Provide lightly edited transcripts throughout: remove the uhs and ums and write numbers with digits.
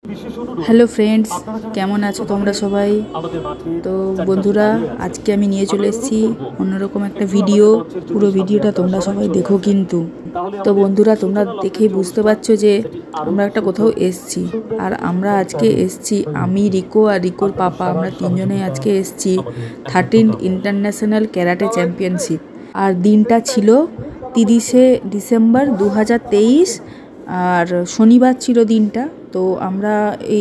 Hello friends, কেমন আছো তোমরা সবাই? তো বন্ধুরা, আজকে আমি নিয়ে চলে এসেছি অন্যরকম একটা ভিডিও। পুরো ভিডিওটা তোমরা সবাই দেখো কিন্তু। তো বন্ধুরা, তোমরা দেখেই বুঝতে পারছো যে আমরা একটা কোথাও এসছি। আর আমরা আজকে এসছি, আমি, রিকো আর রিকোর পাপা, আমরা তিনজনে আজকে এসছি 13th ইন্টারন্যাশনাল ক্যারাটে চ্যাম্পিয়নশিপ। আর দিনটা ছিল 30শে ডিসেম্বর 2023, আর শনিবার ছিল দিনটা। তো আমরা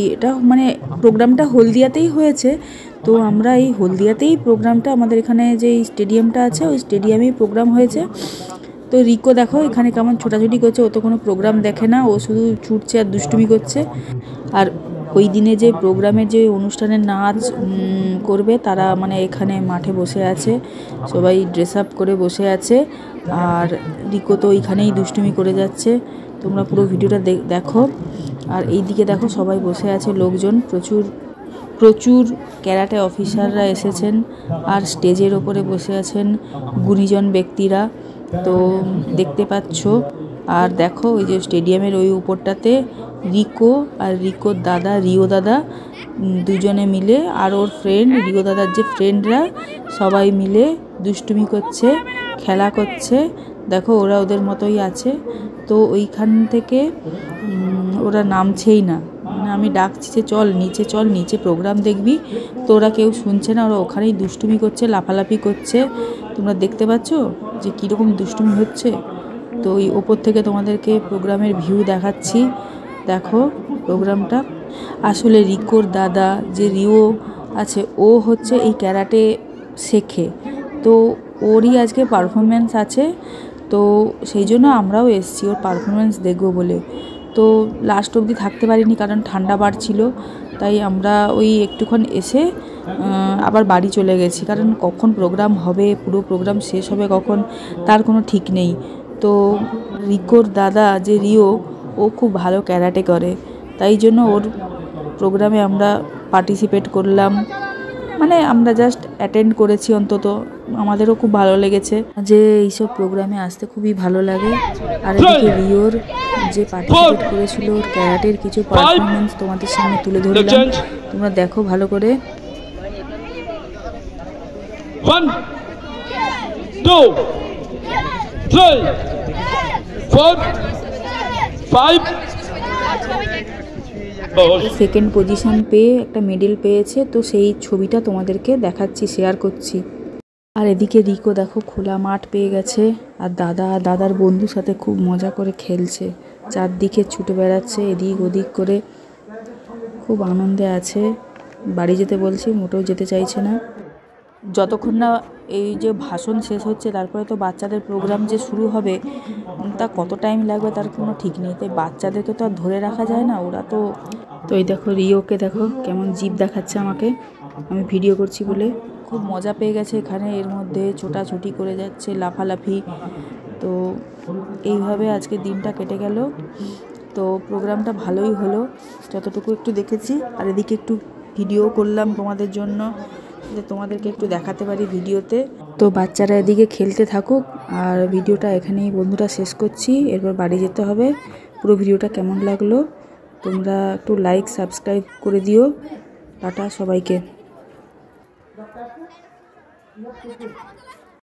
এটা মানে প্রোগ্রামটা হলদিয়াতেই হয়েছে। তো আমরা এই হলদিয়াতেই প্রোগ্রামটা, আমাদের এখানে যে স্টেডিয়ামটা আছে ওই স্টেডিয়ামেই প্রোগ্রাম হয়েছে। তো রিকো দেখো এখানে কেমন ছোটাছুটি করছে, ও তো কোনো প্রোগ্রাম দেখে না, ও শুধু ছুটছে আর দুষ্টুমি করছে। আর ওই দিনে যে প্রোগ্রামের যে অনুষ্ঠানের নাচ করবে তারা মানে এখানে মাঠে বসে আছে, সবাই ড্রেস আপ করে বসে আছে। আর রিকো তো ওইখানেই দুষ্টুমি করে যাচ্ছে। তোমরা পুরো ভিডিওটা দেখো। আর এই দিকে দেখো সবাই বসে আছে, লোকজন প্রচুর প্রচুর ক্যারাটে অফিসাররা এসেছেন। আর স্টেজের ওপরে বসে আছেন গুণীজন ব্যক্তিরা, তো দেখতে পাচ্ছ। আর দেখো ওই যে স্টেডিয়ামের ওই উপরটাতে রিকো আর রিকোর দাদা, রিও দাদা, দুজনে মিলে, আর ওর ফ্রেন্ড রিও দাদার যে ফ্রেন্ডরা, সবাই মিলে দুষ্টুমি করছে, খেলা করছে। দেখো ওরা ওদের মতোই আছে। তো ওইখান থেকে ওরা নামছেই না, মানে আমি ডাকছি যে চল নিচে, চল নিচে প্রোগ্রাম দেখবি, তো ওরা কেউ শুনছে না, ওরা ওখানেই দুষ্টুমি করছে, লাফালাফি করছে। তোমরা দেখতে পাচ্ছ যে কীরকম দুষ্টুমি হচ্ছে। তো ওই ওপর থেকে তোমাদেরকে প্রোগ্রামের ভিউ দেখাচ্ছি। দেখো প্রোগ্রামটা। আসলে রিকোর দাদা যে রিও আছে, ও হচ্ছে এই ক্যারাটে শেখে, তো ওরই আজকে পারফরমেন্স আছে। তো সেই জন্য আমরাও এসেছি ওর পারফরমেন্স দেখবো বলে। তো লাস্ট অবধি থাকতে পারিনি, কারণ ঠান্ডা বাড়ছিল। তাই আমরা ওই একটুক্ষণ এসে আবার বাড়ি চলে গেছি, কারণ কখন প্রোগ্রাম হবে, পুরো প্রোগ্রাম শেষ হবে কখন, তার কোনো ঠিক নেই। তো রিকোর দাদা যে রিও, ও খুব ভালো ক্যারাটে করে, তাই জন্য ওর প্রোগ্রামে আমরা পার্টিসিপেট করলাম। মানে আমরা জাস্ট অ্যাটেন্ড করেছি, অন্তত আমাদেরও খুব ভালো লেগেছে যে এইসব প্রোগ্রামে আসতে খুবই ভালো লাগে। আর এদিকে রিওর যে পার্টিসিপেট করেছিল, ওর ক্যারাটের কিছু পারফরমেন্স তোমাদের সামনে তুলে ধরলাম, তোমরা দেখো ভালো করে। 1 2 3 4 5 সেকেন্ড পজিশন পেয়ে একটা মেডেল পেয়েছে, তো সেই ছবিটা তোমাদেরকে দেখাচ্ছি, শেয়ার করছি। আর এদিকে রিকো দেখো খোলা মাঠ পেয়ে গেছে, আর দাদার বন্ধুর সাথে খুব মজা করে খেলছে, চারদিকে ছুটে বেড়াচ্ছে এদিক ওদিক করে, খুব আনন্দে আছে। বাড়ি যেতে বলছি, মোটেও যেতে চাইছে না। যতক্ষণ না এই যে ভাষণ শেষ হচ্ছে, তারপরে তো বাচ্চাদের প্রোগ্রাম যে শুরু হবে, তা কত টাইম লাগবে তার কোনো ঠিক নেই। তাই বাচ্চাদেরকে তো আর ধরে রাখা যায় না, ওরা তো। তো এই দেখো রিওকে দেখো কেমন জিভ দেখাচ্ছে আমাকে, আমি ভিডিও করছি বলে। খুব মজা পেয়ে গেছে এখানে, এর মধ্যে ছোটাছুটি করে যাচ্ছে, লাফালাফি। তো এইভাবে আজকে দিনটা কেটে গেল। তো প্রোগ্রামটা ভালোই হলো, যতটুকু একটু দেখেছি। আর এদিকে একটু ভিডিও করলাম তোমাদের জন্য, যে তোমাদেরকে একটু দেখাতে পারি ভিডিওতে। তো বাচ্চারা এদিকে খেলতে থাকুক, আর ভিডিওটা এখানেই বন্ধুরা শেষ করছি, এরপর বাড়ি যেতে হবে। পুরো ভিডিওটা কেমন লাগলো তোমরা একটু লাইক সাবস্ক্রাইব করে দিও। টাটা সবাইকে।